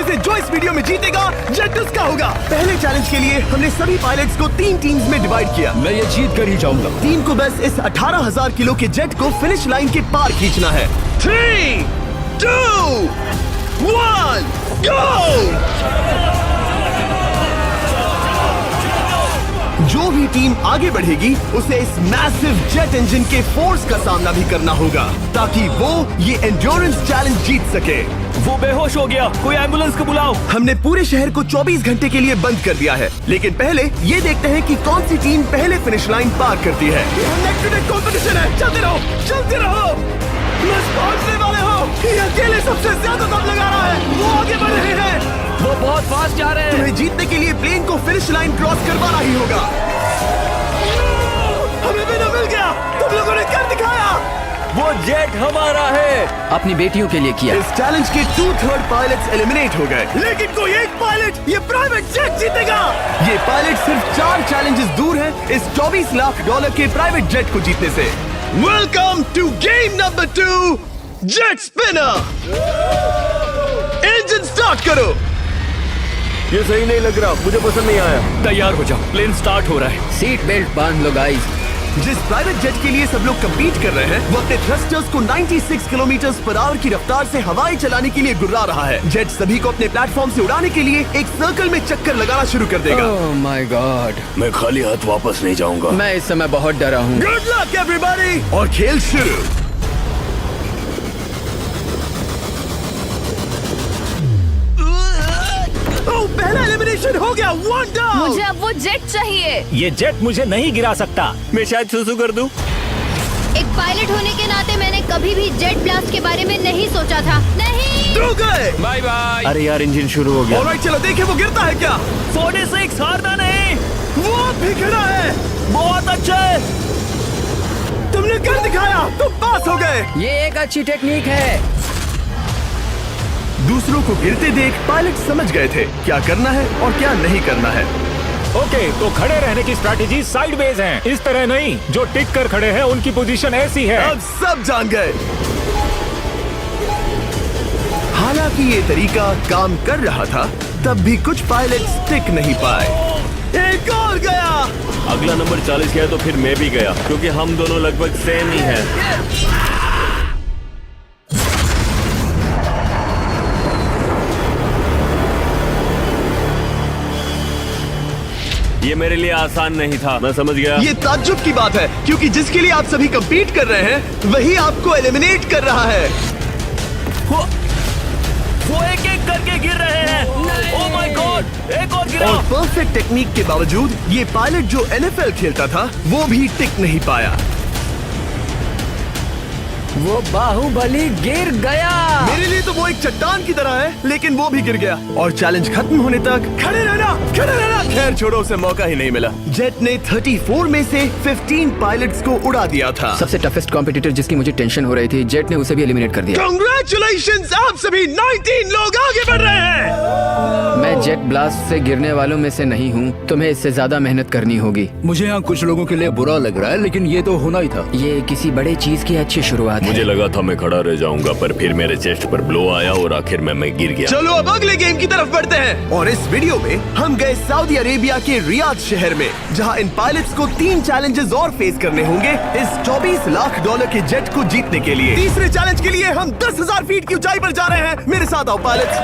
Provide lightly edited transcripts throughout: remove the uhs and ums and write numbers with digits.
में से जो इस वीडियो में जीतेगा जेट उसका होगा। पहले चैलेंज के लिए हमने सभी पायलट्स को 3 टीम्स में डिवाइड किया। मैं ये जीत कर ही जाऊंगा। टीम को बस इस 18,000 किलो के जेट को फिनिश लाइन के पार खींचना है। 3, 2, 1, गो! जो भी टीम आगे बढ़ेगी उसे इस मैसिव जेट इंजन के फोर्स का सामना भी करना होगा ताकि वो ये एंड्योरेंस चैलेंज जीत सके। वो बेहोश हो गया, कोई एम्बुलेंस को बुलाओ। हमने पूरे शहर को 24 घंटे के लिए बंद कर दिया है, लेकिन पहले ये देखते हैं कि कौन सी टीम पहले फिनिश लाइन पार करती है। नेक टू नेक कंपटीशन है, चलते रहो। बस पहुंचने वाले हो। ये अकेले सबसे ज्यादा दम लगा रहा है, वो आगे बढ़ रहे हैं। वो बहुत फास्ट जा रहे हैं। तुम्हें जीतने के लिए प्लेन को फिनिश लाइन क्रॉस करवाना ही होगा। हमें भी मिल गया, तुम लोगों ने कर दिखाया। वो जेट हमारा है। अपनी बेटियों के लिए किया। इस चैलेंज के 2/3 पायलट्स एलिमिनेट हो गए, लेकिन कोई एक पायलट ये प्राइवेट जेट जीतेगा। ये पायलट सिर्फ 4 चैलेंजेस दूर है इस $24 लाख के प्राइवेट जेट को जीतने से। Welcome to game number 2, jet spinner. Engine start करो। ये सही नहीं लग रहा, मुझे पसंद नहीं आया। तैयार हो जाओ, प्लेन स्टार्ट हो रहा है। सीट बेल्ट बांध लो गाइस। जिस प्राइवेट जेट के लिए सब लोग कम्पीट कर रहे हैं वो अपने थ्रस्टर्स को 96 किलोमीटर पर आवर की रफ्तार से हवाएं चलाने के लिए गुर्रा रहा है। जेट सभी को अपने प्लेटफॉर्म से उड़ाने के लिए एक सर्कल में चक्कर लगाना शुरू कर देगा। ओह माय गॉड, मैं खाली हाथ वापस नहीं जाऊंगा। मैं इस समय बहुत डरा हूँ। गुड लक एवरीबॉडी, और खेल शुरू। पहला एलिमिनेशन हो गया, 1 डाउन। मुझे अब वो जेट चाहिए। ये जेट मुझे नहीं गिरा सकता। मैं शायद सुसु कर दूं। एक पायलट होने के नाते मैंने कभी भी जेट ब्लास्ट के बारे में नहीं सोचा था। नहीं। दो गए। Bye bye. अरे यार, इंजन शुरू हो गया। ऑलराइट, चलो देखें वो गिरता है क्या। 46 हारना नहीं। वो भी खड़ा है। बहुत अच्छा है। तुमने कर दिखाया, तुम पास हो गए। ये एक अच्छी टेक्निक है। दूसरों को गिरते देख पायलट समझ गए थे क्या करना है और क्या नहीं करना है। ओके, तो खड़े रहने की स्ट्रैटेजी साइडवेज है, इस तरह नहीं। जो टिक कर खड़े हैं उनकी पोजीशन ऐसी है। अब सब जान गए। हालांकि ये तरीका काम कर रहा था, तब भी कुछ पायलट टिक नहीं पाए। एक और गया। अगला नंबर 40 गया तो फिर मैं भी गया, क्योंकि हम दोनों लगभग सेम ही हैं। ये मेरे लिए आसान नहीं था, मैं समझ गया। ये ताज्जुब की बात है, क्योंकि जिसके लिए आप सभी कंपीट कर रहे हैं वही आपको एलिमिनेट कर रहा है। वो एक एक करके गिर रहे हैं। ओह माय गॉड, एक और गिरा। और परफेक्ट टेक्निक के बावजूद ये पायलट जो NFL खेलता था वो भी टिक नहीं पाया। वो बाहुबली गिर गया। मेरे लिए तो वो एक चट्टान की तरह है, लेकिन वो भी गिर गया। और चैलेंज खत्म होने तक खड़े रहना। खैर छोड़ो, उसे मौका ही नहीं मिला। जेट ने 34 में से 15 पायलट्स को उड़ा दिया था। सबसे टफेस्ट कॉम्पिटिटर जिसकी मुझे टेंशन हो रही थी, जेट ने उसे भी एलिमिनेट कर दिया। कांग्रेचुलेशंस, आप सभी 19 लोग आगे बढ़ रहे हैं। मैं जेट ब्लास्ट से गिरने वालों में से नहीं हूँ, तुम्हें इससे ज्यादा मेहनत करनी होगी। मुझे यहाँ कुछ लोगों के लिए बुरा लग रहा है, लेकिन ये तो होना ही था। ये किसी बड़े चीज की अच्छी शुरुआत है। मुझे लगा था मैं खड़ा रह जाऊंगा, पर फिर मेरे चेस्ट पर ब्लो आया और आखिर में मैं गिर गया। चलो अब अगले गेम की तरफ बढ़ते हैं। और इस वीडियो में हम गए सऊदी अरेबिया के रियाद शहर में, जहां इन पायलट्स को 3 चैलेंजेस और फेस करने होंगे इस $24 लाख के जेट को जीतने के लिए। तीसरे चैलेंज के लिए हम 10,000 फीट की ऊंचाई पर जा रहे हैं। मेरे साथ आओ पायलट्स।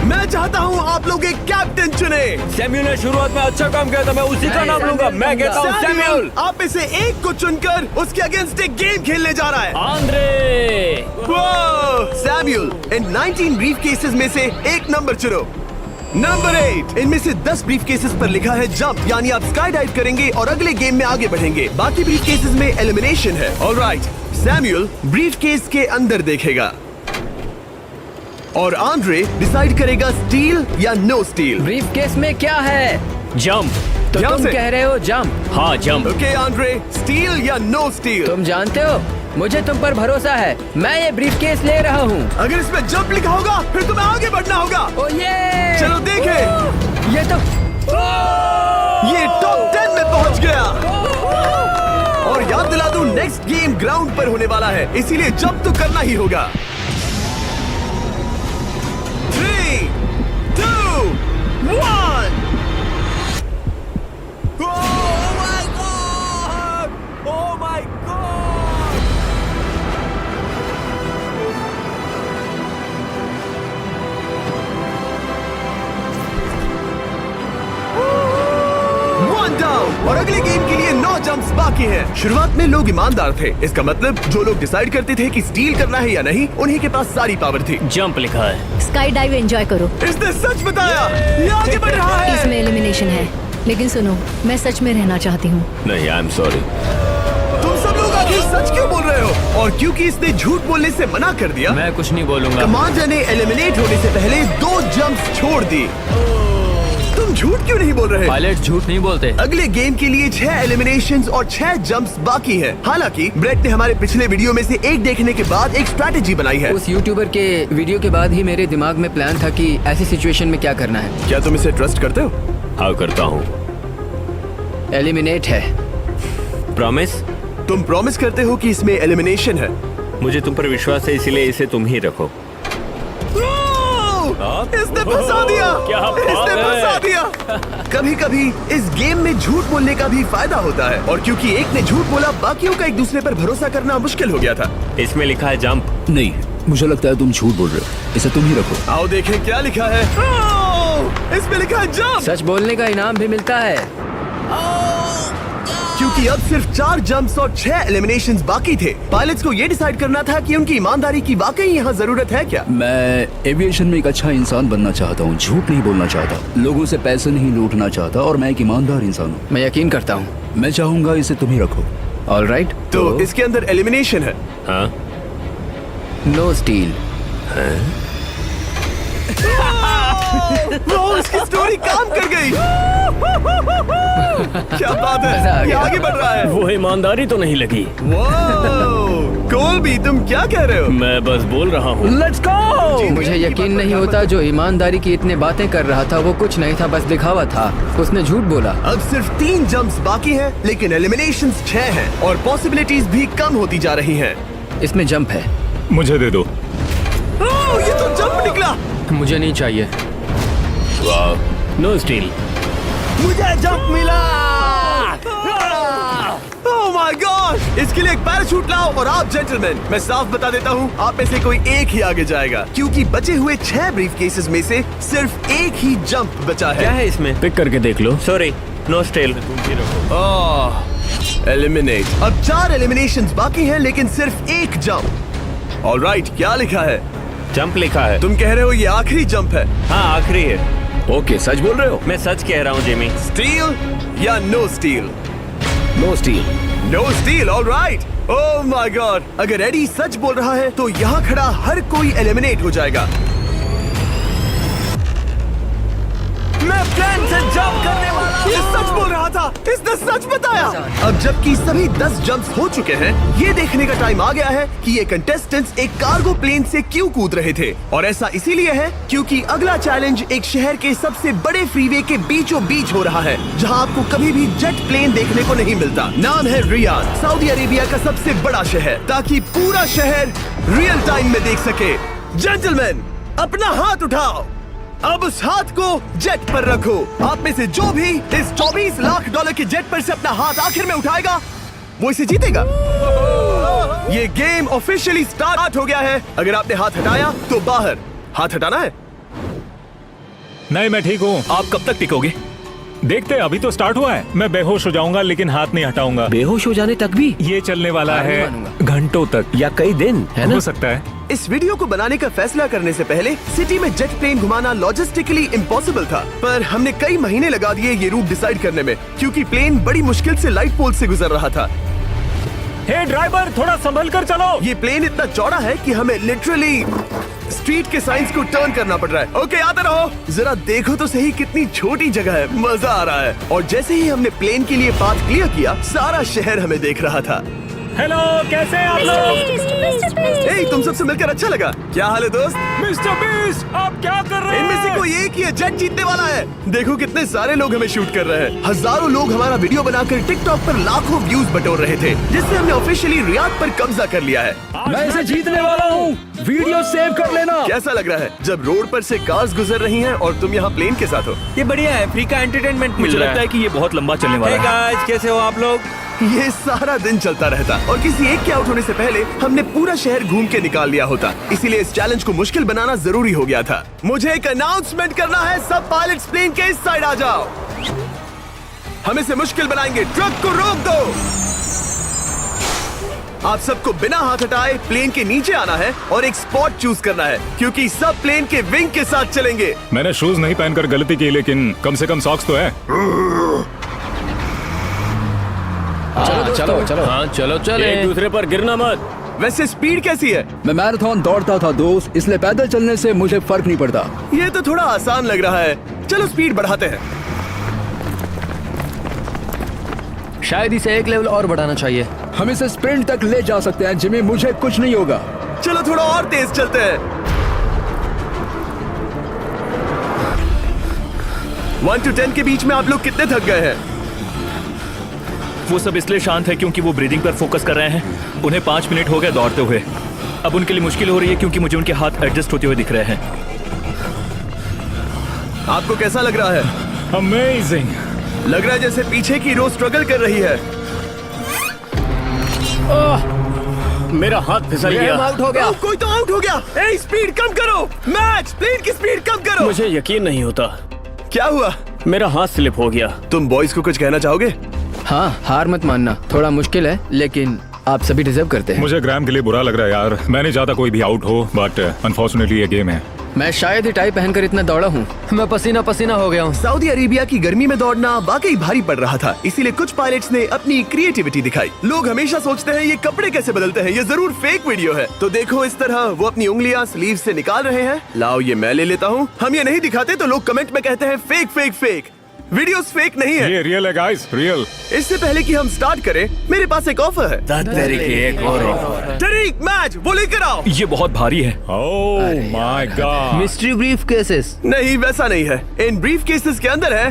मैं चाहता हूँ आप लोग एक कैप्टन चुने। सैम्यूल ने शुरुआत में अच्छा काम किया था, मैं उसी का नाम लूंगा। मैं कहता हूँ सैम्यूल। आप में से एक को चुनकर उसके अगेंस्ट एक गेम खेलने जा रहा है। आंद्रे। सैम्यूल, इन 19 ब्रीफ केसेस में से एक नंबर चुनो। नंबर 8। इनमें से 10 ब्रीफ केसेस पर लिखा है जंप, यानी आप स्काई डाइव करेंगे और अगले गेम में आगे बढ़ेंगे। बाकी ब्रीफ केसेस में एलिमिनेशन है। ऑलराइट, सैम्यूल ब्रीफ केस के अंदर देखेगा और आंद्रे डिसाइड करेगा स्टील या नो स्टील। ब्रीफ केस में क्या है? जंप। तो यहाँ तुम से? कह रहे हो जंप? हाँ, जंप। ओके आंद्रे, स्टील या नो स्टील? तुम जानते हो, मुझे तुम पर भरोसा है। मैं ये ब्रीफ केस ले रहा हूँ। अगर इसमें जंप लिखा होगा फिर तुम्हें आगे बढ़ना होगा। ओ ये चलो देखें। ये तो ये टॉप 10 में पहुंच गया। और याद दिला दूं, नेक्स्ट गेम ग्राउंड पर होने वाला है, इसीलिए जंप तो करना ही होगा। 3, 2, 1। Oh my God! One down, और अगले गेम के लिए 9 जंप्स बाकी हैं। शुरुआत में लोग ईमानदार थे, इसका मतलब जो लोग डिसाइड करते थे कि स्टील करना है या नहीं, उन्हीं के पास सारी पावर थी। जंप लिखा है। स्काई डाइव एंजॉय करो। इसने सच बताया, ये आगे बढ़ रहा है। इसमें एलिमिनेशन है, लेकिन सुनो, मैं सच में रहना चाहती हूँ। नहीं, आई एम सॉरी। तुम सब लोग आखिर सच क्यों बोल रहे हो? और क्योंकि इसने झूठ बोलने से मना कर दिया, मैं कुछ नहीं बोलूंगा। कमांडर ने एलिमिनेट होने से पहले 2 जंप्स छोड़ दी। तुम झूठ क्यों नहीं बोल रहे? पायलट झूठ नहीं बोलते। अगले गेम के लिए 6 एलिमिनेशंस और 6 जंप्स बाकी हैं। हालांकि ब्रेट ने हमारे पिछले वीडियो में से एक देखने के बाद एक स्ट्रैटेजी बनाई है। उस यूट्यूबर के वीडियो के बाद ही मेरे दिमाग में प्लान था कि ऐसी सिचुएशन में क्या करना है। क्या तुम इसे ट्रस्ट करते हो? हाँ, करता हूँ। एलिमिनेट है। प्रॉमिस? तुम प्रॉमिस करते हो कि इसमें एलिमिनेशन है? मुझे तुम पर विश्वास है, इसीलिए इसे तुम ही रखो। इसने फंसा दिया। क्या बात इसने है? फंसा दिया। कभी कभी इस गेम में झूठ बोलने का भी फायदा होता है, और क्योंकि एक ने झूठ बोला, बाकियों का एक दूसरे पर भरोसा करना मुश्किल हो गया था। इसमें लिखा है जंप। नहीं, मुझे लगता है तुम झूठ बोल रहे हो। इसे तुम ही रखो। आओ देखें क्या लिखा है। इसमें लिखा है जंप। सच बोलने का इनाम भी मिलता है। क्योंकि अब सिर्फ 4 जंप्स और 6 एलिमिनेशंस बाकी थे, पायलट्स को ये डिसाइड करना था कि उनकी ईमानदारी की वाकई यहाँ जरूरत है क्या। मैं एविएशन में एक अच्छा इंसान बनना चाहता हूँ, झूठ नहीं बोलना चाहता, लोगों से पैसे नहीं लूटना चाहता, और मैं एक ईमानदार इंसान हूँ। मैं यकीन करता हूँ। मैं चाहूंगा इसे तुम ही रखो। All right. तो इसके अंदर एलिमिनेशन है। हाँ, नो स्टील। इसकी स्टोरी काम कर गई। क्या बात मजा आ है, ये गया। आगे बढ़ रहा है। वो ईमानदारी तो नहीं लगी। कोलबी, तुम क्या कह रहे हो? मैं बस बोल रहा हूँ। Let's go. मुझे यकीन नहीं होता, जो ईमानदारी की इतने बातें कर रहा था वो कुछ नहीं था, बस दिखावा था। उसने झूठ बोला। अब सिर्फ 3 जंप्स बाकी हैं, लेकिन एलिमिनेशंस 6 हैं, और पॉसिबिलिटीज भी कम होती जा रही हैं। इसमें जंप है। मुझे दे दो। ये तो जंप निकला। मुझे नहीं चाहिए। No steel. मुझे जंप मिला। ओह माय गॉड! इसके लिए एक पैराशूट लाओ, और आप जेंटलमैन, मैं साफ बता देता हूँ, आप में से कोई एक ही आगे जाएगा, क्योंकि बचे हुए 6 ब्रीफ केसेस में से सिर्फ एक ही जंप बचा क्या है। है इसमें? पिक करके देख लो। Sorry, no steel. तुम ही रखो। एलिमिनेट। अब 4 एलिमिनेशंस बाकी हैं, लेकिन सिर्फ एक जंप। ऑलराइट, क्या लिखा है? जंप लिखा है। तुम कह रहे हो ये आखिरी जंप है? हाँ, आखिरी है। ओके, सच बोल रहे हो? मैं सच कह रहा हूँ जिमी। स्टील या no steal? No steal. No steal, alright. Oh my god! अगर एडी सच बोल रहा है तो यहाँ खड़ा हर कोई एलिमिनेट हो जाएगा। मैं प्लान से जंप करने वाला हूँ। ये सच बोल रहा था, इसने सच बताया। अब जबकि सभी 10 जंप्स हो चुके हैं, ये देखने का टाइम आ गया है कि ये कंटेस्टेंट्स एक कार्गो प्लेन से क्यों कूद रहे थे, और ऐसा इसीलिए है क्योंकि अगला चैलेंज एक शहर के सबसे बड़े फ्रीवे के बीचों बीच हो रहा है, जहाँ आपको कभी भी जेट प्लेन देखने को नहीं मिलता। नाम है रियाद, सऊदी अरेबिया का सबसे बड़ा शहर, ताकि पूरा शहर रियल टाइम में देख सके। जेंटलमैन, अपना हाथ उठाओ। अब उस हाथ को जेट पर रखो। आप में से जो भी इस 24 लाख डॉलर के जेट पर से अपना हाथ आखिर में उठाएगा, वो इसे जीतेगा। ये गेम ऑफिशियली स्टार्ट हो गया है। अगर आपने हाथ हटाया तो बाहर। हाथ हटाना है? नहीं, मैं ठीक हूँ। आप कब तक टिकोगे? देखते हैं, अभी तो स्टार्ट हुआ है। मैं बेहोश हो जाऊंगा, लेकिन हाथ नहीं हटाऊंगा। बेहोश हो जाने तक भी? ये चलने वाला हार नहीं है मानूंगा। घंटों तक, या कई दिन, है ना? हो सकता है। इस वीडियो को बनाने का फैसला करने से पहले सिटी में जेट प्लेन घुमाना लॉजिस्टिकली इम्पॉसिबल था, पर हमने कई महीने लगा दिए ये रूट डिसाइड करने में, क्योंकि प्लेन बड़ी मुश्किल से लाइट पोल से गुजर रहा था। हे ड्राइवर, थोड़ा संभल कर चलो। ये प्लेन इतना चौड़ा है कि हमें लिटरली स्ट्रीट के साइंस को टर्न करना पड़ रहा है। ओके, आते रहो। जरा देखो तो सही कितनी छोटी जगह है, मजा आ रहा है। और जैसे ही हमने प्लेन के लिए पाथ क्लियर किया, सारा शहर हमें देख रहा था। हेलो, कैसे हैं आप लोग? ए, तुम सबसे मिलकर अच्छा लगा। क्या हाल है दोस्त? मिस्टर बीस्ट, आप क्या कर रहे इनमें से हैं? कोई एक ही है जेट जीतने वाला है। देखो कितने सारे लोग हमें शूट कर रहे हैं। हजारों लोग हमारा वीडियो बनाकर टिकटॉक पर लाखों व्यूज बटोर रहे थे, जिससे हमने ऑफिशियली रियाद पर कब्जा कर लिया है। मैं इसे जीतने वाला हूँ। वीडियो सेव कर लेना। कैसा लग रहा है जब रोड पर से कार्स गुजर रही हैं और तुम यहाँ प्लेन के साथ हो? ये बढ़िया है, फ्री का एंटरटेनमेंट मिल मुझे रहा लगता है कि ये बहुत लंबा चलने वाला Hey है। guys, कैसे हो आप लोग? ये सारा दिन चलता रहता और किसी एक के आउट होने से पहले हमने पूरा शहर घूम के निकाल लिया होता। इसीलिए इस चैलेंज को मुश्किल बनाना जरूरी हो गया था। मुझे एक अनाउंसमेंट करना है, सब पायलट्स प्लेन के इस साइड आ जाओ। हम इसे मुश्किल बनाएंगे, ट्रक को रोक दो। आप सबको बिना हाथ हटाए प्लेन के नीचे आना है और एक स्पॉट चूज करना है, क्योंकि सब प्लेन के विंग के साथ चलेंगे। मैंने शूज नहीं पहनकर गलती की, लेकिन कम से कम सॉक्स तो है। चलो चलो। हाँ चलो चले, एक दूसरे पर गिरना मत। वैसे स्पीड कैसी है? मैं मैराथन दौड़ता था दोस्त, इसलिए पैदल चलने से मुझे फर्क नहीं पड़ता। ये तो थोड़ा आसान लग रहा है। चलो स्पीड बढ़ाते हैं। शायद इसे एक लेवल और बढ़ाना चाहिए। हम इसे स्प्रिंट तक ले जा सकते हैं जिमी, मुझे कुछ नहीं होगा। चलो थोड़ा और तेज चलते हैं। 1 to 10 के बीच में आप लोग कितने थक गए हैं? वो सब इसलिए शांत है क्योंकि वो ब्रीदिंग पर फोकस कर रहे हैं। उन्हें 5 मिनट हो गए दौड़ते हुए। अब उनके लिए मुश्किल हो रही है क्योंकि मुझे उनके हाथ एडजस्ट होते हुए दिख रहे हैं। आपको कैसा लग रहा है? अमेजिंग। लग रहा है जैसे पीछे की रो स्ट्रगल कर रही है। मेरा हाथ फिसल गेम गया। आउट हो गया। कोई तो आउट हो गया। ए, स्पीड कम करो। मैच, प्लेन की स्पीड कम करो। मुझे यकीन नहीं होता, क्या हुआ? मेरा हाथ स्लिप हो गया। तुम बॉयज को कुछ कहना चाहोगे? हाँ, हार मत मानना। थोड़ा मुश्किल है, लेकिन आप सभी डिजर्व करते हैं। मुझे ग्राम के लिए बुरा लग रहा है यार। मैं नहीं चाहता कोई भी आउट हो, बट अनफॉर्चुनेटली ये गेम है। मैं शायद ही टाई पहनकर इतना दौड़ा हूँ। मैं पसीना पसीना हो गया हूँ। सऊदी अरेबिया की गर्मी में दौड़ना वाकई भारी पड़ रहा था, इसीलिए कुछ पायलट्स ने अपनी क्रिएटिविटी दिखाई। लोग हमेशा सोचते हैं ये कपड़े कैसे बदलते हैं, ये जरूर फेक वीडियो है। तो देखो इस तरह वो अपनी उंगलियां स्लीव से निकाल रहे हैं। लाओ ये मैं ले लेता हूँ। हम ये नहीं दिखाते तो लोग कमेंट में कहते हैं fake fake fake. Videos fake नहीं है। ये रियल है गाइस, रियल। इससे पहले कि हम स्टार्ट करें, मेरे पास एक ऑफर है। एक और तरीक मैच वो लेकर आओ। ये बहुत भारी है। ओह my God. Mystery brief cases. नहीं वैसा नहीं है। इन ब्रीफ केसेस के अंदर है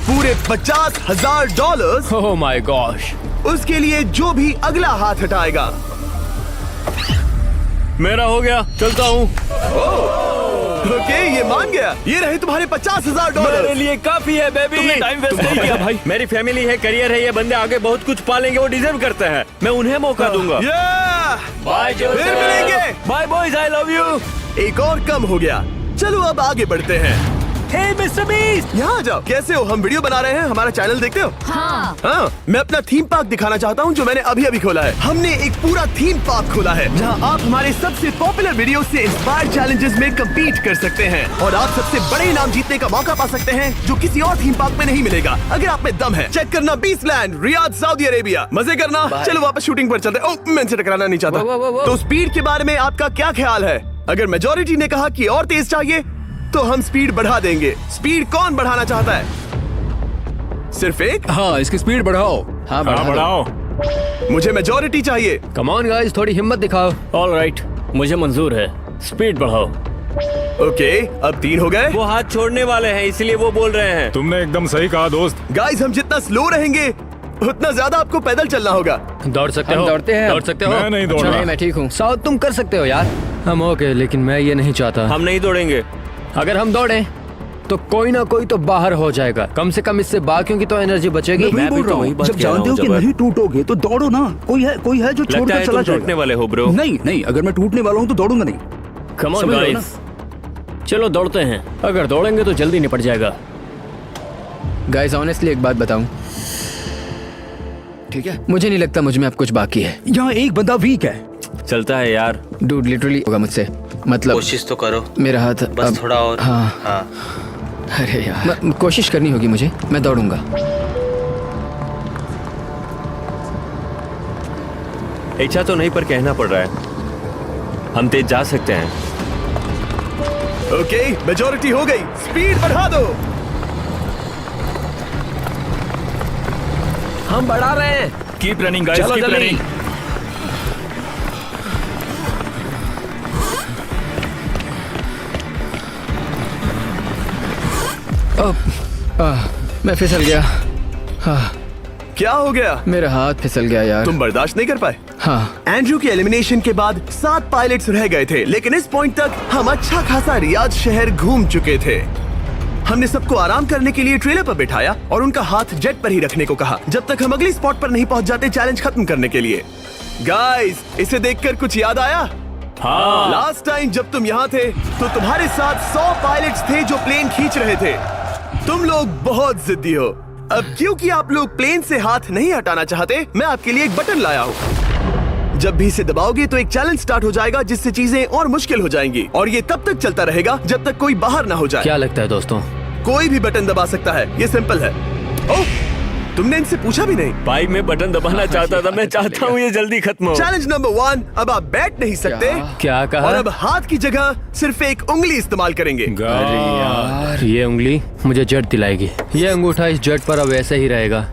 पूरे $50,000। Oh my gosh. उसके लिए जो भी अगला हाथ हटाएगा। मेरा हो गया, चलता हूँ। ओके, ये मान गया। ये रहे तुम्हारे मेरे $50,000। लिए काफी है बेबी। तुमने टाइम वेस्ट नहीं किया भाई। मेरी फैमिली है, करियर है, ये बंदे आगे बहुत कुछ पालेंगे, वो डिजर्व करते हैं। मैं उन्हें मौका दूंगा। बाय फिर मिलेंगे। Bye boys, I love you. एक और कम हो गया। चलो अब आगे बढ़ते हैं। हे मिस्टर बीस्ट, यहाँ आ जाओ। कैसे हो? हम वीडियो बना रहे हैं, हमारा चैनल देखते हो? हाँ। हाँ, मैं अपना थीम पार्क दिखाना चाहता हूँ जो मैंने अभी अभी खोला है। हमने एक पूरा थीम पार्क खोला है जहाँ आप हमारे सबसे पॉपुलर वीडियो से इंस्पायर्ड चैलेंजेस में कम्पीट कर सकते हैं और आप सबसे बड़े इनाम जीतने का मौका पा सकते हैं जो किसी और थीम पार्क में नहीं मिलेगा। अगर आप में दम है, चेक करना beast land, Riyadh, Saudi Arabia. मजे करना। चलो वापस शूटिंग पर चलते हैं। ओह, मैं इनसे टकराना नहीं चाहता। वो। तो स्पीड के बारे में आपका क्या ख्याल है? अगर मेजोरिटी ने कहा कि और तेज चाहिए तो हम स्पीड बढ़ा देंगे। स्पीड कौन बढ़ाना चाहता है? सिर्फ एक? हाँ, इसकी स्पीड बढ़ाओ। हाँ, हाँ, बढ़ाओ। बढ़ाओ। मुझे मेजोरिटी चाहिए। कम ऑन गाइस, थोड़ी हिम्मत दिखाओ। ऑल राइट, मुझे मंजूर है। स्पीड बढ़ाओ। ओके, अब 3 हो गए। वो हाथ छोड़ने वाले हैं, इसलिए वो बोल रहे हैं। तुमने एकदम सही कहा दोस्त। गाइस, हम जितना स्लो रहेंगे उतना ज्यादा आपको पैदल चलना होगा। दौड़ सकते हम हो? दौड़ते हैं। दौड़ सकते हो? मैं नहीं दौड़ अच्छा, रहा। नहीं, मैं ठीक हूँ। साउथ तुम कर सकते हो यार। हम ओके, लेकिन मैं ये नहीं चाहता। हम नहीं दौड़ेंगे। अगर हम दौड़े तो कोई ना कोई तो बाहर हो जाएगा। कम से कम इससे बाकियों की तो एनर्जी बचेगी। मैं भी बोल तो रहा वही हूँ, बात जब कह रहा जानते हो हूँ, कि जबर। नहीं टूटोगे तो दौड़ो ना। कोई है जो लगता छोड़कर है चला तुम जाएगा। टूटने वाले हो ब्रो। नहीं, अगर मैं टूटने वाला हूँ तो दौड़ूंगा नहीं। कम ऑन समझ रहे हो गाइस, चलो दौड़ते हैं। अगर दौड़ेंगे तो जल्दी निपट जाएगा। गाइस ऑनेस्टली एक बात बताऊं, ठीक है, मुझे नहीं लगता मुझ में अब कुछ बाकी है। यहाँ एक बंदा वीक है। चलता है यार। डूड लिटरली होगा मुझसे, मतलब कोशिश तो करो, मेरा हाथ बस अब, थोड़ा और। हाँ, हाँ। अरे यार, कोशिश करनी होगी मुझे। मैं दौड़ूंगा। इच्छा तो नहीं पर कहना पड़ रहा है। हम तेज जा सकते हैं। ओके, मेजोरिटी हो गई। स्पीड बढ़ा दो। हम बढ़ा रहे हैं। कीप रनिंग गाइस, चलो कीप जल्दी। रनिंग। मैं फिसल गया। क्या हो गया? मेरा हाथ फिसल गया यार। तुम बर्दाश्त नहीं कर पाए? हाँ। एंड्रू के एलिमिनेशन के बाद 7 पायलट्स रह गए थे, लेकिन इस पॉइंट तक हम अच्छा खासा रियाद शहर घूम चुके थे। हमने सबको आराम करने के लिए ट्रेलर पर बिठाया और उनका हाथ जेट पर ही रखने को कहा जब तक हम अगली स्पॉट पर नहीं पहुंच जाते चैलेंज खत्म करने के लिए। गाइस, इसे देखकर कुछ याद आया? हाँ। लास्ट टाइम जब तुम यहाँ थे तो तुम्हारे साथ 100 पायलट्स थे जो प्लेन खींच रहे थे। तुम लोग बहुत जिद्दी हो। अब क्योंकि आप लोग प्लेन से हाथ नहीं हटाना चाहते, मैं आपके लिए एक बटन लाया हूँ। जब भी इसे दबाओगे तो एक चैलेंज स्टार्ट हो जाएगा जिससे चीजें और मुश्किल हो जाएंगी और ये तब तक चलता रहेगा जब तक कोई बाहर ना हो जाए। क्या लगता है दोस्तों? कोई भी बटन दबा सकता है, ये सिंपल है। ओह, तुमने इनसे पूछा भी नहीं। भाई मैं बटन दबाना चाहता था, मैं चाहता हूँ ये जल्दी खत्म हो। चैलेंज नंबर 1, अब आप बैठ नहीं सकते। क्या कहा? और अब हाथ की जगह सिर्फ एक उंगली इस्तेमाल करेंगे। अरे यार, ये उंगली मुझे जेट दिलाएगी। ये अंगूठा इस जेट पर अब ऐसे ही रहेगा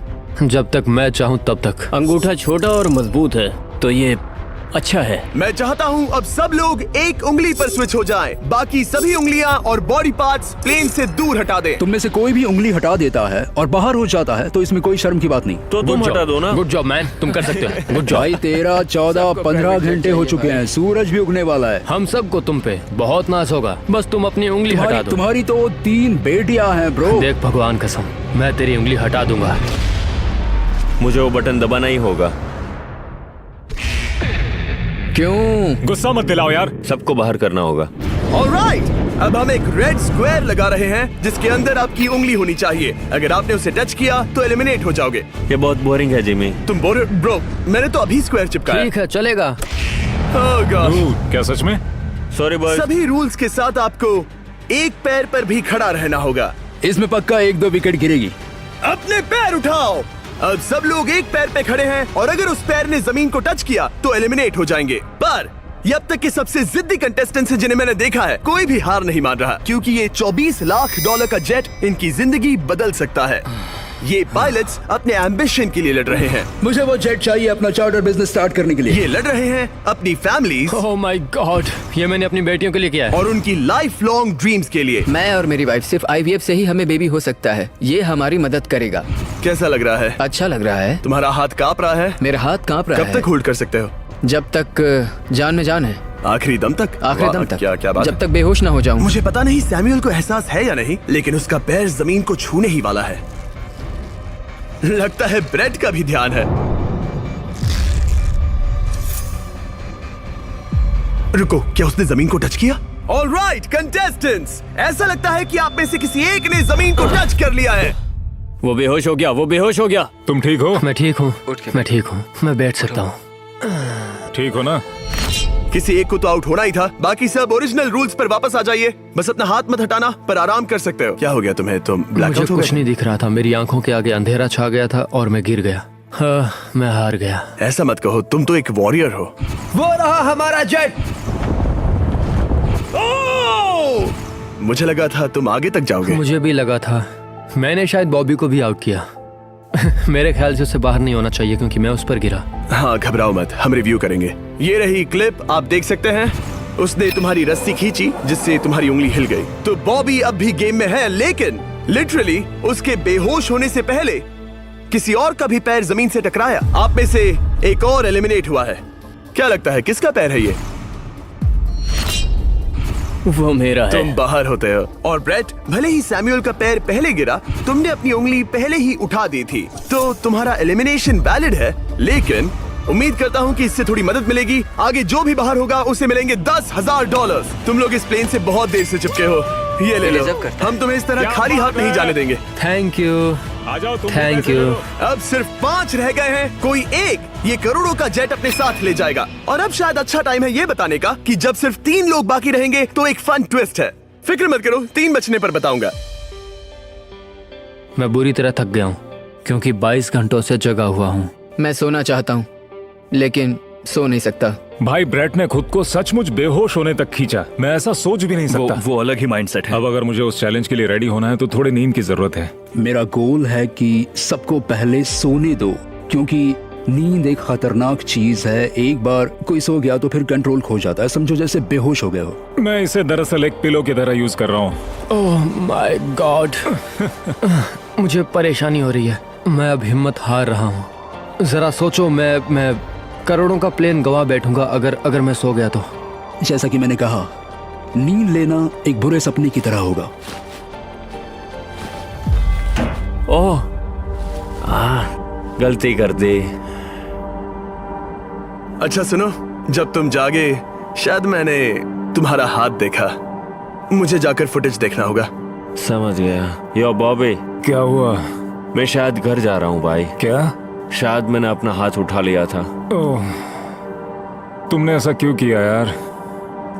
जब तक मैं चाहूँ तब तक। अंगूठा छोटा और मजबूत है तो ये अच्छा है। मैं चाहता हूँ अब सब लोग एक उंगली पर स्विच हो जाएं। बाकी सभी उंगलियां और बॉडी पार्ट्स प्लेन से दूर हटा दें। तुम में से कोई भी उंगली हटा देता है और बाहर हो जाता है तो इसमें कोई शर्म की बात नहीं। तो तुम हटा दो ना। गुड जॉब मैन, तुम कर सकते हो। Good job. भाई 13, 14, 15 घंटे हो चुके हैं, सूरज भी उगने वाला है। हम सबको तुम पे बहुत नाज होगा, बस तुम अपनी उंगली हटा दो। तुम्हारी तो 3 बेटियां हैं ब्रो। देख भगवान कसम, मैं तेरी उंगली हटा दूंगा। मुझे वो बटन दबाना ही होगा। क्यों? गुस्सा मत दिलाओ यार। सबको बाहर करना होगा। ऑलराइट, अब हम एक रेड स्क्वायर लगा रहे हैं जिसके अंदर आपकी उंगली होनी चाहिए। अगर आपने उसे टच किया तो एलिमिनेट हो जाओगे। ये बहुत बोरिंग है जिमी। तुम बोल ब्रो, मैंने तो अभी स्क्वायर चिपकाया। ठीक है, चलेगा। Oh gosh। क्या सच में? Sorry boy. सभी रूल्स के साथ आपको एक पैर पर भी खड़ा रहना होगा। इसमें पक्का 1-2 विकेट गिरेगी। अपने पैर उठाओ। अब सब लोग एक पैर पे खड़े हैं और अगर उस पैर ने जमीन को टच किया तो एलिमिनेट हो जाएंगे। पर ये अब तक के सबसे जिद्दी कंटेस्टेंट्स हैं जिन्हें मैंने देखा है। कोई भी हार नहीं मान रहा क्योंकि ये $24 लाख का जेट इनकी जिंदगी बदल सकता है। ये पायलट्स अपने एम्बिशन के लिए लड़ रहे हैं। मुझे वो जेट चाहिए अपना चार्टर बिजनेस स्टार्ट करने के लिए। ये लड़ रहे हैं अपनी फैमिलीज ओह माय गॉड, ये मैंने अपनी बेटियों के लिए किया है। और उनकी लाइफ लॉन्ग ड्रीम्स के लिए। मैं और मेरी वाइफ सिर्फ IVF से ही हमें बेबी हो सकता है। ये हमारी मदद करेगा। कैसा लग रहा है? अच्छा लग रहा है। तुम्हारा हाथ कांप रहा है? मेरा हाथ कांप रहा है। कब तक होल्ड कर सकते हो? जब तक जान में जान है। आखिरी दम तक? आखिरी वाह, दम तक। क्या बात जब है। तक बेहोश ना हो जाऊं। मुझे पता नहीं सैमुअल को एहसास है या नहीं, लेकिन उसका पैर जमीन को छूने ही वाला है। लगता है ब्रेड का भी ध्यान है। रुको, क्या उसने जमीन को टच किया? ऑलराइट कंटेस्टेंट्स, ऐसा लगता है कि आप में से किसी एक ने जमीन को टच कर लिया है। वो बेहोश हो गया, वो बेहोश हो गया। तुम ठीक हो? मैं ठीक हूँ, मैं ठीक हूँ, मैं बैठ सकता हूँ। ठीक हो ना? किसी एक को तो आउट होना ही था। बाकी सब ओरिजिनल रूल्स पर वापस आ जाइए। बस अपना हाथ मत हटाना, पर आराम कर सकते हो। क्या हो गया तुम्हें? तुम मुझे ब्लैकआउट हो कुछ गए? नहीं दिख रहा था, मेरी आंखों के आगे अंधेरा छा गया था और मैं गिर गया। हाँ, मैं हार गया। ऐसा मत कहो, तुम तो एक वॉरियर हो। वो रहा हमारा जेट। मुझे लगा था तुम आगे तक जाओगे। मुझे भी लगा था। मैंने शायद बॉबी को भी आउट किया। मेरे ख्याल से उसे बाहर नहीं होना चाहिए क्योंकि मैं उस पर गिरा। हाँ, घबराओ मत, हम रिव्यू करेंगे। ये रही क्लिप, आप देख सकते हैं। उसने तुम्हारी रस्सी खींची जिससे तुम्हारी उंगली हिल गई। तो बॉबी अब भी गेम में है, लेकिन लिटरली उसके बेहोश होने से पहले किसी और का भी पैर जमीन से टकराया। आप में से एक और एलिमिनेट हुआ है। क्या लगता है किसका पैर है ये? वो मेरा है। तुम बाहर होते हो। और ब्रेट, भले ही सैमुअल का पैर पहले गिरा, तुमने अपनी उंगली पहले ही उठा दी थी, तो तुम्हारा एलिमिनेशन वैलिड है। लेकिन उम्मीद करता हूँ कि इससे थोड़ी मदद मिलेगी। आगे जो भी बाहर होगा उसे मिलेंगे $10,000। तुम लोग इस प्लेन से बहुत देर से चिपके हो, ये ले लो। हम तुम्हें इस तरह खाली हाथ नहीं जाने देंगे। थैंक यू, आ जाओ तुम। Thank you. अब सिर्फ 5 रह गए हैं। कोई एक ये करोड़ों का जेट अपने साथ ले जाएगा। और अब शायद अच्छा टाइम है ये बताने का कि जब सिर्फ 3 लोग बाकी रहेंगे तो एक फन ट्विस्ट है। फिक्र मत करो, 3 बचने पर बताऊंगा। मैं बुरी तरह थक गया हूँ क्योंकि 22 घंटों से जगा हुआ हूँ। मैं सोना चाहता हूँ लेकिन सो नहीं सकता। भाई ब्रेट ने खुद को सचमुच बेहोश होने तक खींचा। मैं ऐसा सोच भी नहीं सकता। वो अलग ही माइंडसेट है। अब अगर मुझे उस चैलेंज के लिए रेडी होना है तो थोड़ी नींद की जरूरत है। मेरा गोल है कि सबको पहले सोने दो, क्योंकि नींद एक खतरनाक चीज है। एक बार कोई सो गया तो फिर कंट्रोल खो जाता है, समझो जैसे बेहोश हो गए हो। मैं इसे दरअसल एक पिलो की तरह यूज कर रहा हूँ। ओह माय गॉड। मुझे परेशानी हो रही है, मैं अब हिम्मत हार रहा हूँ। जरा सोचो, मैं करोड़ों का प्लेन गवा बैठूंगा अगर मैं सो गया तो। जैसा कि मैंने कहा, नींद लेना एक बुरे सपने की तरह होगा। ओह गलती कर दी। अच्छा सुनो, जब तुम जागे शायद मैंने तुम्हारा हाथ देखा। मुझे जाकर फुटेज देखना होगा। समझ गया। यो बॉबी, क्या हुआ? मैं शायद घर जा रहा हूँ भाई। क्या? शायद मैंने अपना हाथ उठा लिया था। ओह, तुमने ऐसा क्यों किया यार?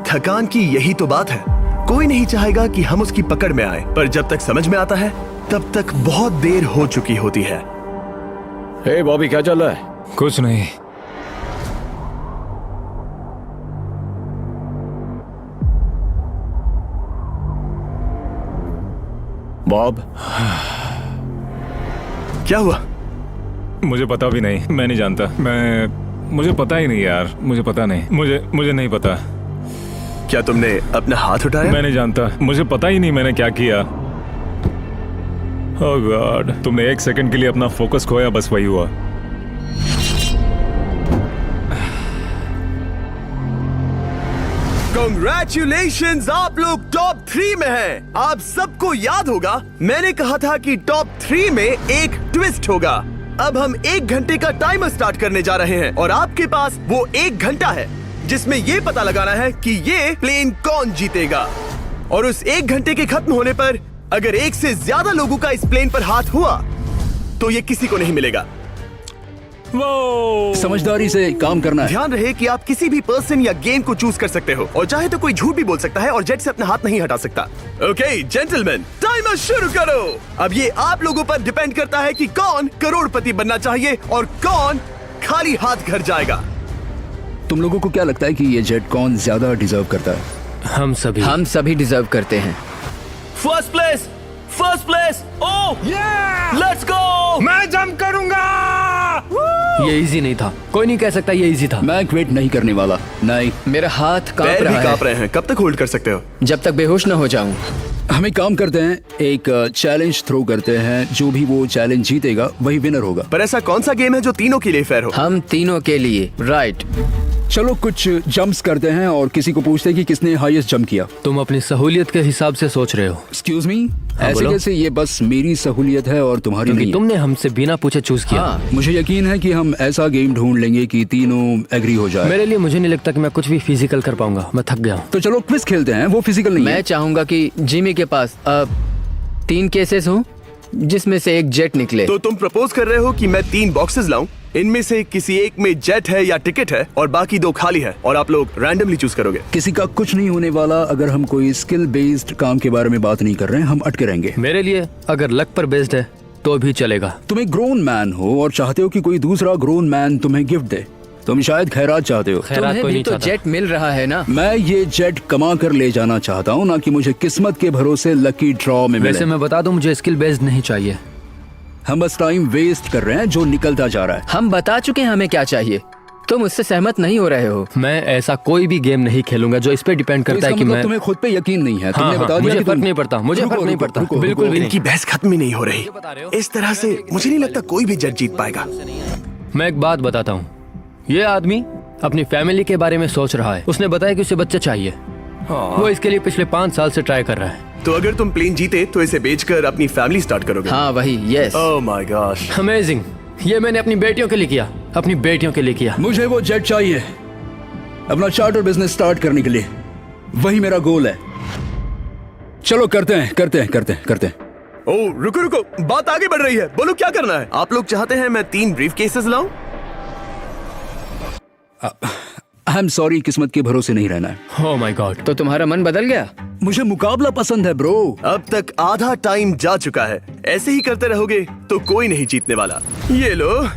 थकान की यही तो बात है। कोई नहीं चाहेगा कि हम उसकी पकड़ में आए, पर जब तक समझ में आता है तब तक बहुत देर हो चुकी होती है। हे बॉबी, क्या चल रहा है? कुछ नहीं। बॉब, क्या हुआ? मुझे पता भी नहीं, मैं नहीं जानता। मुझे पता ही नहीं यार, मुझे पता नहीं, मुझे नहीं पता। क्या तुमने अपना हाथ उठाया? मैं नहीं जानता, मुझे पता ही नहीं मैंने क्या किया। ओह गॉड, तुमने एक सेकंड के लिए अपना फोकस खोया, बस वही हुआ। Congratulations, आप लोग टॉप 3 में हैं। आप सबको याद होगा मैंने कहा था कि टॉप 3 में एक ट्विस्ट होगा। अब हम 1 घंटे का टाइमर स्टार्ट करने जा रहे हैं और आपके पास वो 1 घंटा है जिसमें ये पता लगाना है कि ये प्लेन कौन जीतेगा। और उस 1 घंटे के खत्म होने पर अगर 1 से ज्यादा लोगों का इस प्लेन पर हाथ हुआ तो ये किसी को नहीं मिलेगा। समझदारी से काम करना है। ध्यान रहे कि आप किसी भी पर्सन या गेम को चूज कर सकते हो और चाहे तो कोई झूठ भी बोल सकता है और जेट से अपना हाथ नहीं हटा सकता। ओके जेंटलमैन, टाइमर शुरू करो। अब ये आप लोगों पर डिपेंड करता है कि कौन करोड़पति बनना चाहिए और कौन खाली हाथ घर जाएगा। तुम लोगों को क्या लगता है कि ये जेट कौन ज्यादा डिजर्व करता है? हम सभी डिजर्व करते हैं। First place, first place. Oh let's go. मैं जंप करूंगा। ये इजी नहीं था, कोई नहीं कह सकता ये इजी था। मैं क्विट नहीं करने वाला। नहीं, मेरा हाथ कांप पैर रहा भी है। कांप रहे हैं। कब तक होल्ड कर सकते हो? जब तक बेहोश न हो जाऊं। हम एक काम करते हैं, एक चैलेंज थ्रो करते हैं। जो भी वो चैलेंज जीतेगा वही विनर होगा। पर ऐसा कौन सा गेम है जो तीनों के लिए फेयर हो? हम तीनों के लिए। राइट। चलो कुछ जंप्स करते हैं और किसी को पूछते हैं कि किसने हाईएस्ट जंप किया। तुम अपनी सहूलियत के हिसाब से सोच रहे हो। एक्सक्यूज मी, ऐसे बोलो। कैसे? ये बस मेरी सहूलियत है और तुम्हारी क्योंकि नहीं है। तुमने हमसे बिना पूछे चूज किया। हाँ, मुझे यकीन है कि हम ऐसा गेम ढूंढ लेंगे कि तीनों एग्री हो जाए। मेरे लिए मुझे नहीं लगता कि मैं कुछ भी फिजिकल कर पाऊंगा, मैं थक गया हूँ। तो चलो क्विज खेलते हैं। वो फिजिकल नहीं मैं है। चाहूंगा कि जिमी के पास 3 केसेस हों जिसमें से एक जेट निकले। तो तुम प्रपोज कर रहे हो कि मैं 3 बॉक्सेस लाऊं, इनमें से किसी एक में जेट है या टिकट है और बाकी 2 खाली है और आप लोग रैंडमली चूज करोगे। किसी का कुछ नहीं होने वाला। अगर हम कोई स्किल बेस्ड काम के बारे में बात नहीं कर रहे हैं, हम अटके रहेंगे। मेरे लिए अगर लक पर बेस्ड है तो भी चलेगा। तुम एक ग्रोन मैन हो और चाहते हो कि कोई दूसरा ग्रोन मैन तुम्हें गिफ्ट दे। तुम शायद खैरात चाहते हो। खैरात तुम्हें कोई भी नहीं तो चाहता। जेट मिल रहा है ना। मैं ये जेट कमा कर ले जाना चाहता हूँ, ना कि मुझे किस्मत के भरोसे लकी ड्रॉ में वैसे मिले। मैं बता दूं, मुझे स्किल बेस्ड नहीं चाहिए। हम बस टाइम वेस्ट कर रहे हैं जो निकलता जा रहा है। हम बता चुके हैं हमें क्या चाहिए। तुम उससे सहमत नहीं हो रहे हो। मैं ऐसा कोई भी गेम नहीं खेलूंगा जो इस पे डिपेंड तो करता इसका है कि मतलब मैं तुम्हें खुद पे यकीन नहीं है। हाँ, तुमने हाँ, बता दिया मुझे कि फर्क तुम- नहीं पड़ता, मुझे रुको, फर्क नहीं रुको, पड़ता, रुको, बिल्कुल भी रुको। इनकी बहस खत्म ही नहीं हो रही। इस तरह से मुझे नहीं लगता कोई भी जेट जीत पाएगा। मैं एक बात बताता हूँ। ये आदमी अपनी फैमिली के बारे में सोच रहा है। उसने बताया कि उसे बच्चा चाहिए। वो इसके लिए पिछले 5 साल से ट्राई कर रहा है। तो अगर तुम प्लेन जीते तो इसे बेचकर अपनी फैमिली स्टार्ट करोगे? हाँ वही, yes. Oh my gosh. Amazing. ये मैंने अपनी बेटियों के लिए किया, अपनी बेटियों के लिए किया। मुझे वो जेट चाहिए अपना चार्टर बिजनेस स्टार्ट करने के लिए। वही मेरा गोल है। चलो करते हैं। ओह रुको रुको, बात आगे बढ़ रही है। बोलो क्या करना है? आप लोग चाहते हैं मैं 3 ब्रीफ केसेस लाऊं? आई एम सॉरी, किस्मत के भरोसे नहीं रहना है। ओह माय गॉड। तो तुम्हारा मन बदल गया? मुझे मुकाबला पसंद है ब्रो। अब तक आधा टाइम जा चुका है। ऐसे ही करते रहोगे तो कोई नहीं जीतने वाला। ये लो,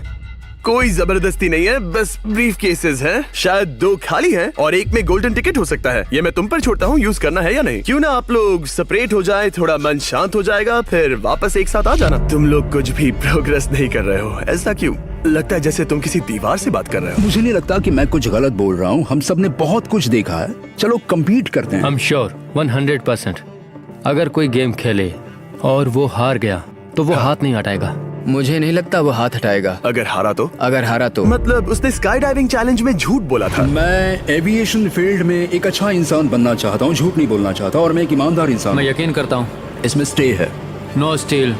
कोई जबरदस्ती नहीं है, बस ब्रीफ केसेस हैं। शायद 2 खाली हैं और एक में गोल्डन टिकट हो सकता है। ये मैं तुम पर छोड़ता हूँ, यूज करना है या नहीं। क्यों ना आप लोग सेपरेट हो जाए, थोड़ा मन शांत हो जाएगा, फिर वापस एक साथ आ जाना। तुम लोग कुछ भी प्रोग्रेस नहीं कर रहे हो, ऐसा क्यों? लगता है जैसे तुम किसी दीवार से बात कर रहे हो। मुझे नहीं लगता कि मैं कुछ गलत बोल रहा हूँ। हम सब ने बहुत कुछ देखा है। चलो कम्पीट करते हैं। I'm sure 100%। अगर कोई गेम खेले और वो हार गया तो वो हाथ नहीं हटाएगा। मुझे नहीं लगता वो हाथ हटाएगा। अगर हारा तो? अगर हारा तो मतलब उसने स्काई डाइविंग चैलेंज में झूठ बोला था। मैं एविएशन फील्ड में एक अच्छा इंसान बनना चाहता हूँ, झूठ नहीं बोलना चाहता, और मैं एक ईमानदार इंसान मैं हूँ। यकीन करता हूँ। इसमें स्टे है। No steal.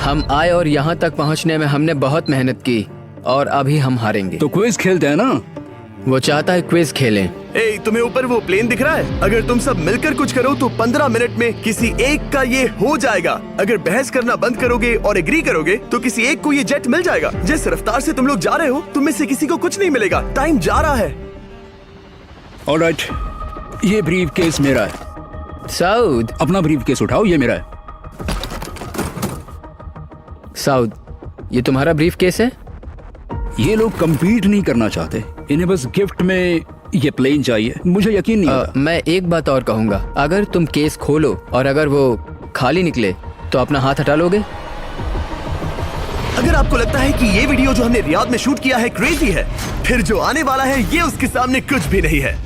हम आए और यहाँ तक पहुँचने में हमने बहुत मेहनत की और अभी हम हारेंगे। तो क्विज खेलते हैं ना? वो चाहता है क्विज खेलें। ए, तुम्हें ऊपर वो प्लेन दिख रहा है? अगर तुम सब मिलकर कुछ करो तो 15 मिनट में किसी एक का ये हो जाएगा। अगर बहस करना बंद करोगे और एग्री करोगे तो किसी एक को ये जेट मिल जाएगा। जिस रफ्तार से तुम लोग जा रहे हो, तुम में से किसी को कुछ नहीं मिलेगा। टाइम जा रहा है। ऑलराइट, ये ब्रीफ केस मेरा है। साउद, अपना ब्रीफ केस उठाओ, ये मेरा है। साउद, ये तुम्हारा ब्रीफ केस है? ये लोग कम्पीट नहीं करना चाहते, इन्हें बस गिफ्ट में ये प्लेन चाहिए। मुझे यकीन नहीं होता। मैं एक बात और कहूंगा, अगर तुम केस खोलो और अगर वो खाली निकले तो अपना हाथ हटा लोगे? अगर आपको लगता है कि ये वीडियो जो हमने रियाद में शूट किया है क्रेजी है, फिर जो आने वाला है ये उसके सामने कुछ भी नहीं है।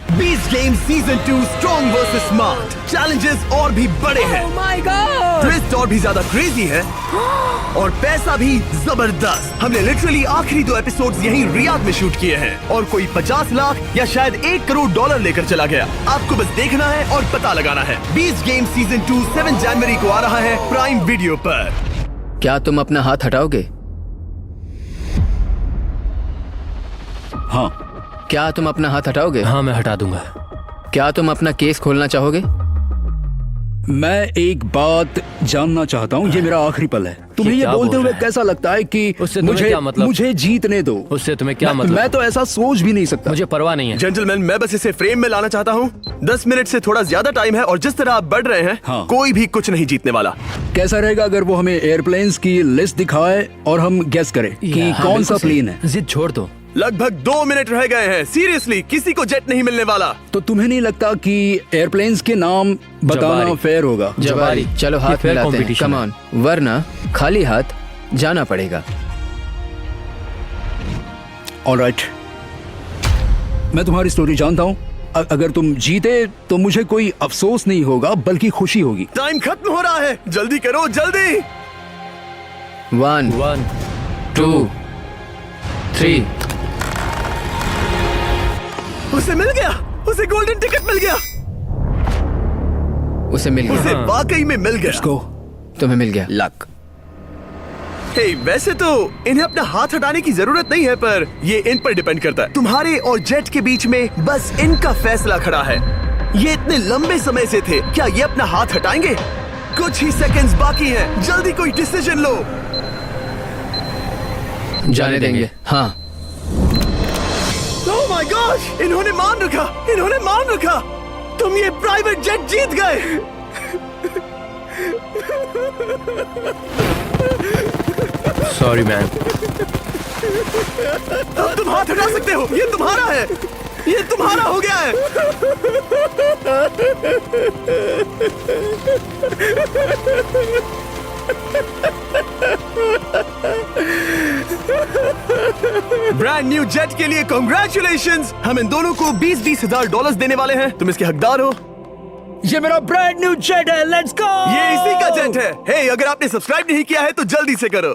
Beast game season 2 strong versus smart. Challenges और भी बड़े हैं। ट्विस्ट और भी ज्यादा क्रेजी है और पैसा भी जबरदस्त। हमने लिटरली आखिरी 2 एपिसोड्स यहीं रियाद में शूट किए हैं और कोई 50 लाख या शायद $1 करोड़ लेकर चला गया। आपको बस देखना है और पता लगाना है। बीस्ट गेम सीजन 2 7 जनवरी को आ रहा है प्राइम वीडियो पर। क्या तुम अपना हाथ हटाओगे? हाँ। क्या तुम अपना हाथ हटाओगे? हाँ, मैं हटा दूंगा। क्या तुम अपना केस खोलना चाहोगे? मैं एक बात जानना चाहता हूँ, ये मेरा आखिरी पल है। तुम्हें ये क्या बोलते बोल हुए रहा है? कैसा लगता है कि उससे तुम्हें क्या मतलब? मुझे जीतने दो? उससे तुम्हें क्या मैं, मतलब? मैं तो ऐसा सोच भी नहीं सकता। मुझे परवाह नहीं है। जेंटलमैन, मैं बस इसे फ्रेम में लाना चाहता हूँ। 10 मिनट से थोड़ा ज्यादा टाइम है और जिस तरह आप बढ़ रहे हैं, हाँ। कोई भी कुछ नहीं जीतने वाला। कैसा रहेगा अगर वो हमें एयरप्लेन्स की लिस्ट दिखाए और हम गेस करें कि हाँ, कौन सा बिल्कुल सही। प्लेन है? जिद छोड़ दो। लगभग 2 मिनट रह गए हैं। सीरियसली, किसी को जेट नहीं मिलने वाला। तो तुम्हें नहीं लगता कि एयरप्लेन्स के नाम बताना जवारी। फेयर होगा? जवारी, चलो ये हाथ fair मिलाते हैं। competition कम है। ऑन, वरना खाली हाथ जाना पड़ेगा। ऑलराइट, मैं तुम्हारी स्टोरी जानता हूँ। अगर तुम जीते तो मुझे कोई अफसोस नहीं होगा बल्कि खुशी होगी। टाइम खत्म हो रहा है, जल्दी करो, जल्दी। 1 2 3। उसे मिल गया, उसे गोल्डन टिकट मिल गया। उसे मिल गया। उसे वाकई में मिल गया। को तुम्हें मिल गया। लक। हे, वैसे तो इन्हें अपना हाथ हटाने की जरूरत नहीं है, पर ये इन पर डिपेंड करता है। तुम्हारे और जेट के बीच में बस इनका फैसला खड़ा है। ये इतने लंबे समय से थे, क्या ये अपना हाथ हटाएंगे? कुछ ही सेकंड्स बाकी हैं, जल्दी कोई डिसीजन लो। जाने देंगे। हाँ। ओह माय गॉड, इन्होंने मान रखा, इन्होंने मान रखा। तुम ये प्राइवेट जेट जीत गए। Sorry man. अब तुम हाथ हटा सकते हो, ये तुम्हारा है, ये तुम्हारा हो गया है। ब्रांड न्यू जेट के लिए कांग्रेचुलेशंस। हम इन दोनों को 20-20 हजार डॉलर्स देने वाले हैं। तुम इसके हकदार हो। ये मेरा ब्रांड न्यू जेट है, लेट्स गो। ये इसी का जेट है। हे, अगर आपने सब्सक्राइब नहीं किया है तो जल्दी से करो।